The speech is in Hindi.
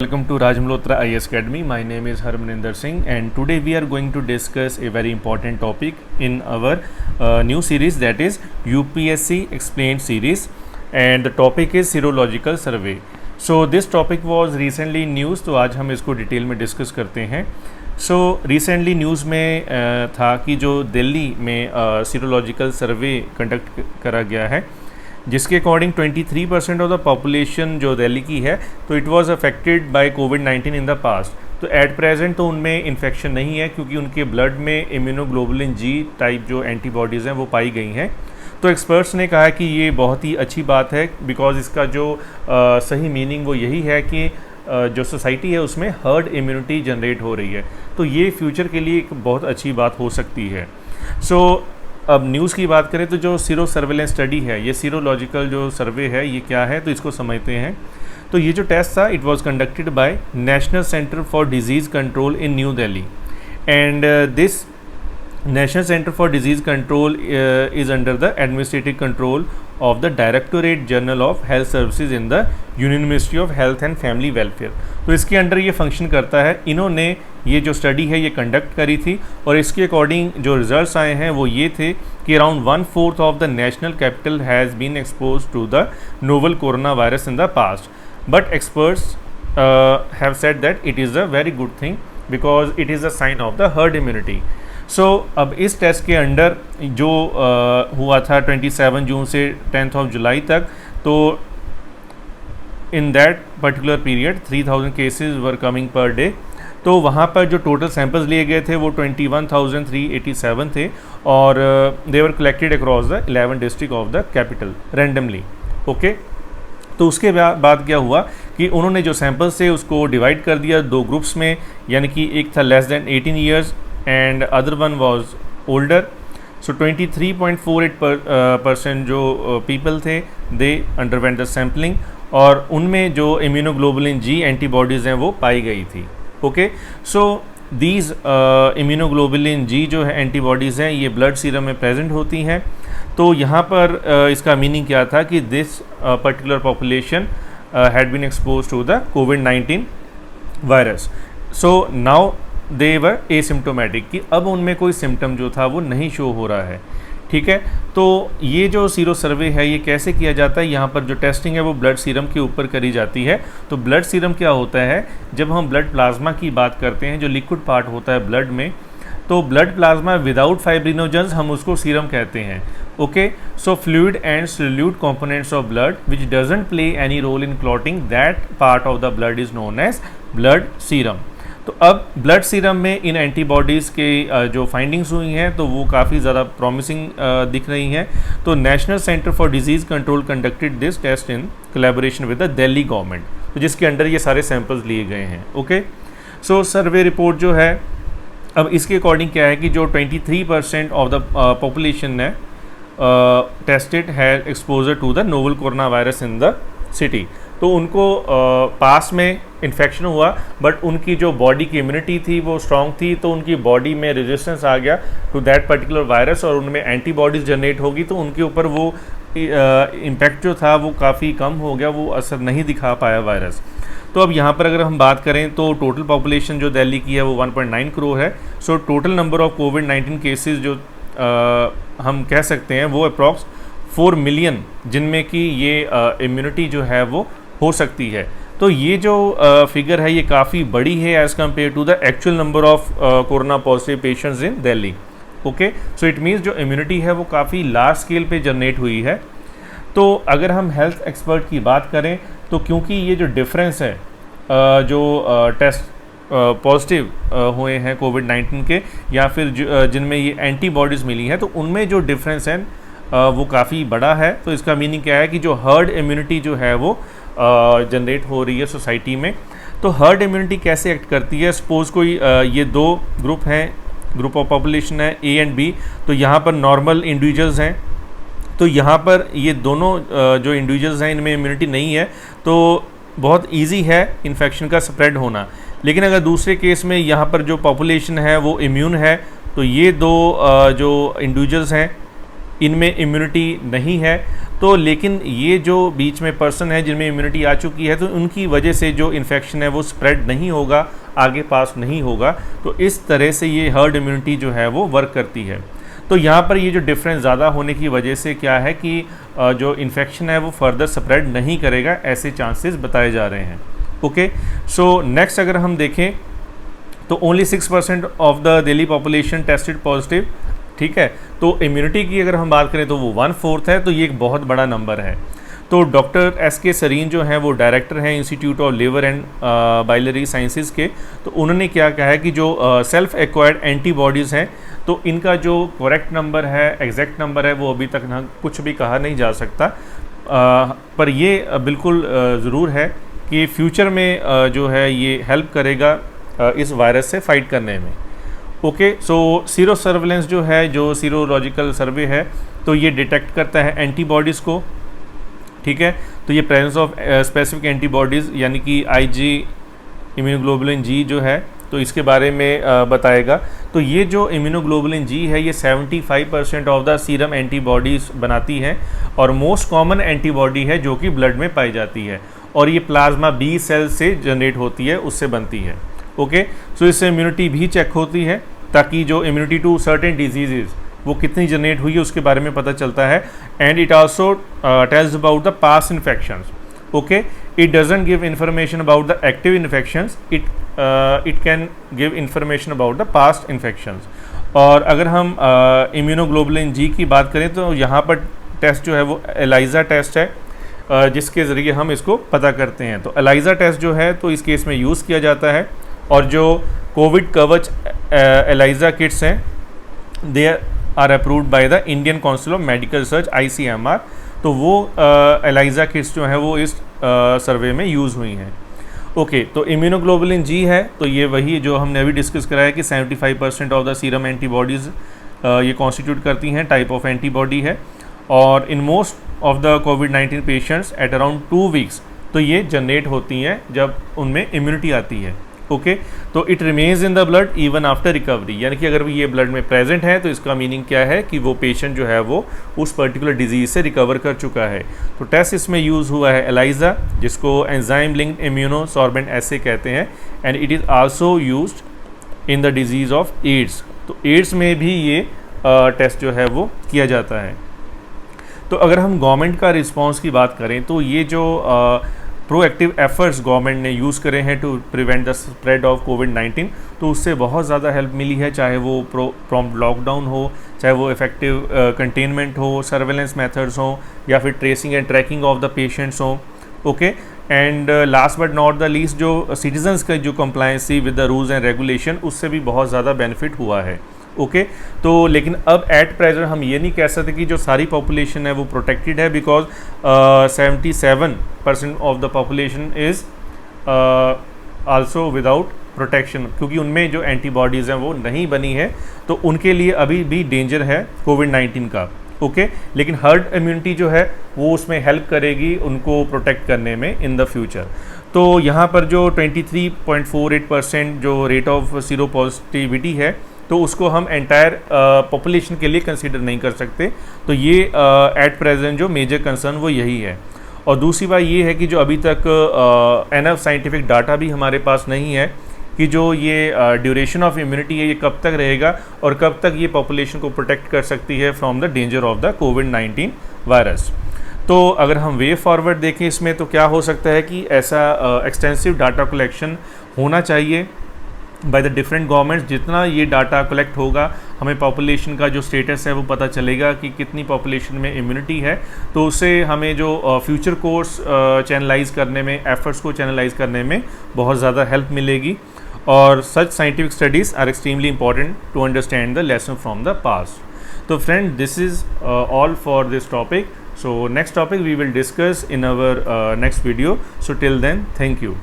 Welcome to Raj Malhotra IAS Academy. My name is Harmaninder Singh and today we are going to discuss a very important topic in our new series, that is UPSC Explained series, and the topic is serological survey. So this topic was recently in news, तो आज हम इसको डिटेल में डिस्कस करते हैं. सो रिसेंटली न्यूज़ में था कि जो दिल्ली में सीरोलॉजिकल सर्वे कंडक्ट करा गया है, जिसके अकॉर्डिंग 23% ऑफ द पॉपुलेशन जो दिल्ली की है, तो it was affected by covid in the past. तो एट प्रेजेंट तो उनमें इन्फेक्शन नहीं है क्योंकि उनके ब्लड में इम्यूनोग्लोबुलिन जी टाइप जो एंटीबॉडीज़ हैं वो पाई गई हैं. तो एक्सपर्ट्स ने कहा कि ये बहुत ही अच्छी बात है बिकॉज इसका जो सही मीनिंग वो यही है कि जो सोसाइटी है उसमें हर्ड इम्यूनिटी जनरेट हो रही है. तो ये फ्यूचर के लिए एक बहुत अच्छी बात हो सकती है. अब न्यूज़ की बात करें तो जो सीरो सर्वेलेंस स्टडी है, ये सीरोलॉजिकल जो सर्वे है ये क्या है, तो इसको समझते हैं. तो ये जो टेस्ट था, it was conducted by national centre for disease control in new Delhi, and this national centre for disease control is under the administrative control of the directorate general of health services in the union ministry of health and family welfare. तो इसके अंडर ये फंक्शन करता है. इन्होंने ये जो स्टडी है ये कंडक्ट करी थी और इसके अकॉर्डिंग जो रिजल्ट्स आए हैं वो ये थे कि around 1/4 of the national capital has been expose to the novel corona virus in the past. But experts have said that it is a very good thing because it is a sign of the herd immunity. So अब इस टेस्ट के अंडर जो हुआ था 27 जून से 10 जुलाई तक, तो in that particular period 3000 cases were coming per day. तो वहाँ पर जो टोटल सैंपल्स लिए गए थे वो 21,387 थे और they were collected across the 11 district of the capital randomly. Okay, तो उसके बाद क्या हुआ कि उन्होंने जो सैंपल्स थे उसको डिवाइड कर दिया दो ग्रुप्स में, यानी कि एक था less than 18 years and other one was older. So 23.48% जो पीपल थे दे अंडरवेंट द सैम्पलिंग और उनमें जो इम्यूनोग्लोबुलिन जी एंटीबॉडीज़ हैं वो पाई गई थी. Okay, so these immunoglobulin G जो है एंटीबॉडीज़ हैं ये ब्लड सीरम में प्रेजेंट होती हैं. तो यहाँ पर इसका मीनिंग क्या था कि this particular population had been expose to the कोविड-19 virus. So now they were asymptomatic, कि अब उनमें कोई सिम्टम जो था वो नहीं शो हो रहा है. ठीक है, तो ये जो सीरो सर्वे है ये कैसे किया जाता है, यहाँ पर जो टेस्टिंग है वो ब्लड सीरम के ऊपर करी जाती है. तो ब्लड सीरम क्या होता है, जब हम ब्लड प्लाज्मा की बात करते हैं, जो लिक्विड पार्ट होता है ब्लड में, तो ब्लड प्लाज्मा विदाउट फाइब्रिनोजेंस हम उसको सीरम कहते हैं. Okay, so fluid and solute components of blood which doesn't play any role in clotting, that part of the blood is known as blood serum. तो अब ब्लड सीरम में इन एंटीबॉडीज़ के जो फाइंडिंग्स हुई हैं तो वो काफ़ी ज़्यादा प्रॉमिसिंग दिख रही हैं. तो national centre for disease control conducted this test in collaboration with the Delhi government, तो जिसके अंडर ये सारे सैंपल्स लिए गए हैं. ओके, सो सर्वे रिपोर्ट जो है अब इसके अकॉर्डिंग क्या है कि जो 23% ऑफ द पॉपुलेशन है टेस्टेड है exposure to the novel corona virus in the city. तो उनको पास में इन्फेक्शन हुआ बट उनकी जो बॉडी की इम्यूनिटी थी वो स्ट्रांग थी, तो उनकी बॉडी में रेजिस्टेंस आ गया टू दैट पर्टिकुलर वायरस और उनमें एंटीबॉडीज़ जनरेट होगी, तो उनके ऊपर वो इम्पैक्ट जो था वो काफ़ी कम हो गया, वो असर नहीं दिखा पाया वायरस. तो अब यहाँ पर अगर हम बात करें तो टोटल पॉपुलेशन जो दिल्ली की है वो 1.9 करोड़ है. So total number of covid cases जो हम कह सकते हैं वो अप्रॉक्स 4 मिलियन, जिनमें कि ये इम्यूनिटी जो है वो हो सकती है. तो ये जो फिगर है ये काफ़ी बड़ी है as compare to the actual number of corona positive patients in Delhi. Okay, so it means जो इम्यूनिटी है वो काफ़ी लार्ज स्केल पे जनरेट हुई है. तो अगर हम हेल्थ एक्सपर्ट की बात करें तो क्योंकि ये जो डिफरेंस है जो टेस्ट पॉजिटिव हुए हैं कोविड-19 के या फिर जिनमें ये एंटीबॉडीज़ मिली हैं, तो उनमें जो डिफरेंस है वो काफ़ी बड़ा है. तो इसका मीनिंग क्या है कि जो हर्ड इम्यूनिटी जो है वो जनरेट हो रही है सोसाइटी में. तो हर्ड इम्यूनिटी कैसे एक्ट करती है, सपोज़ कोई ये दो ग्रुप हैं, ग्रुप ऑफ पॉपुलेशन है ए एंड बी. तो यहाँ पर नॉर्मल इंडिविजुअल्स हैं, तो यहाँ पर ये दोनों जो इंडिविजुअल्स हैं इनमें इम्यूनिटी नहीं है, तो बहुत इजी है इन्फेक्शन का स्प्रेड होना. लेकिन अगर दूसरे केस में यहाँ पर जो पॉपुलेशन है वो इम्यून है, तो ये दो जो इंडिविजुअल्स हैं इनमें इम्यूनिटी नहीं है, तो लेकिन ये जो बीच में पर्सन है जिनमें इम्यूनिटी आ चुकी है, तो उनकी वजह से जो इन्फेक्शन है वो स्प्रेड नहीं होगा, आगे पास नहीं होगा। तो इस तरह से ये हर्ड इम्यूनिटी जो है वो वर्क करती है। तो यहाँ पर ये जो डिफरेंस ज़्यादा होने की वजह से क्या है कि जो इन्फेक्शन है वो फर्दर स्प्रेड नहीं करेगा, ऐसे चांसेस बताए जा रहे हैं। ओके, सो नेक्स्ट अगर हम देखें तो only 6% of the Delhi population tested positive, ठीक है। तो इम्यूनिटी की अगर हम बात करें तो वो 1/4 है, तो ये एक बहुत बड़ा नंबर है। तो डॉक्टर SK सरीन जो हैं वो डायरेक्टर हैं institute of liver and biliary sciences के। तो उन्होंने क्या कहा है कि जो सेल्फ एक्वायर्ड एंटीबॉडीज़ हैं, तो इनका जो करेक्ट नंबर है, एग्जैक्ट नंबर है, वो अभी तक ना कुछ भी कहा नहीं जा सकता, पर ये बिल्कुल ज़रूर है कि फ्यूचर में जो है ये हेल्प करेगा इस वायरस से फाइट करने में। ओके, सो सीरो सर्वेलेंस जो है, जो सीरोलॉजिकल सर्वे है, तो ये डिटेक्ट करता है एंटीबॉडीज़ को, ठीक है। तो ये प्रेजेंस ऑफ स्पेसिफिक एंटीबॉडीज़ यानी कि IG इम्यूनोग्लोबुलिन G जो है, तो इसके बारे में बताएगा। तो ये जो इम्यूनोग्लोबुलिन G है ये 75% ऑफ द सीरम एंटीबॉडीज़ बनाती है और मोस्ट कॉमन एंटीबॉडी है जो कि ब्लड में पाई जाती है, और ये प्लाज्मा B सेल से जनरेट होती है, उससे बनती है। ओके, सो इससे इम्यूनिटी भी चेक होती है ताकि जो इम्यूनिटी टू सर्टेन डिजीज़ वो कितनी जनरेट हुई है उसके बारे में पता चलता है। And it also tells about the past infections. Okay, it doesn't give information about the active infections, it can give information about the past infections. और अगर हम इम्यूनोग्लोबुलिन G की बात करें तो यहाँ पर टेस्ट जो है वो ELISA टेस्ट है, जिसके ज़रिए हम इसको पता करते हैं। तो ELISA टेस्ट जो है तो इस केस में यूज़ किया जाता है, और जो कोविड कवच ELISA किट्स हैं they are approved by the Indian council of medical research ICMR। तो वो ELISA किट्स जो हैं वो इस सर्वे में यूज़ हुई हैं। ओके, तो इम्यूनोग्लोबुलिन G है, तो ये वही जो हमने अभी डिस्कस करा है कि 75% ऑफ द सीरम एंटीबॉडीज़ ये कॉन्स्टिट्यूट करती हैं, टाइप ऑफ एंटीबॉडी है। और in most of the covid patients at around 2 weeks तो ये जनरेट होती हैं जब उनमें इम्यूनिटी आती है। ओके, तो it remains in the blood even after recovery, यानी कि अगर ये ब्लड में प्रेजेंट है तो इसका मीनिंग क्या है कि वो पेशेंट जो है वो उस पर्टिकुलर डिजीज़ से रिकवर कर चुका है। तो टेस्ट इसमें यूज़ हुआ है ELISA, जिसको एंजाइम लिंक्ड इम्यूनोसॉर्बेंट एसे कहते हैं, and it is also used in the disease of AIDS. तो एड्स में भी ये टेस्ट जो है वो किया जाता है। तो अगर हम गवर्नमेंट का रिस्पॉन्स की बात करें तो ये जो प्रोएक्टिव एफर्ट्स गवर्नमेंट ने यूज़ करे हैं to prevent the spread of covid, तो उससे बहुत ज़्यादा हेल्प मिली है, चाहे वो प्रॉम्प्ट लॉकडाउन हो, चाहे वो इफेक्टिव कंटेनमेंट हो, सर्वेलेंस मेथड्स हों, या फिर tracing and tracking of the patients हों। Okay, and last but not the least जो सिटीजन्स का जो compliancy with the rules and regulation, उससे भी बहुत ज़्यादा बेनिफिट हुआ है। ओके, तो लेकिन अब एट प्रेजेंट हम ये नहीं कह सकते कि जो सारी पॉपुलेशन है वो प्रोटेक्टेड है, because 77% of the population is also without protection, क्योंकि उनमें जो एंटीबॉडीज़ हैं वो नहीं बनी है, तो उनके लिए अभी भी डेंजर है कोविड-19 का। ओके, लेकिन हर्ड इम्यूनिटी जो है वो उसमें हेल्प करेगी उनको प्रोटेक्ट करने में इन द फ्यूचर। तो यहाँ पर जो 23.48% जो रेट ऑफ सीरो पॉजिटिविटी है, तो उसको हम एंटायर पॉपुलेशन के लिए कंसीडर नहीं कर सकते। तो ये एट प्रेजेंट जो मेजर कंसर्न वो यही है। और दूसरी बात ये है कि जो अभी तक एनफ साइंटिफिक डाटा भी हमारे पास नहीं है कि जो ये ड्यूरेशन ऑफ इम्यूनिटी है ये कब तक रहेगा और कब तक ये पॉपुलेशन को प्रोटेक्ट कर सकती है from the danger of the कोविड-19 वायरस। तो अगर हम वे फॉरवर्ड देखें इसमें, तो क्या हो सकता है कि ऐसा एक्सटेंसिव डाटा कलेक्शन होना चाहिए बाय द डिफरेंट गवर्नमेंट्स। जितना ये डाटा कलेक्ट होगा, हमें पॉपुलेशन का जो स्टेटस है वो पता चलेगा कि कितनी पॉपुलेशन में इम्यूनिटी है, तो उससे हमें जो फ्यूचर कोर्स चैनलाइज करने में, एफर्ट्स को चैनलाइज करने में बहुत ज़्यादा हेल्प मिलेगी। और such scientific studies are extremely important to understand the lesson from the past. तो friend, this is all for this topic. So next topic we will discuss in our next video. So till then, thank you.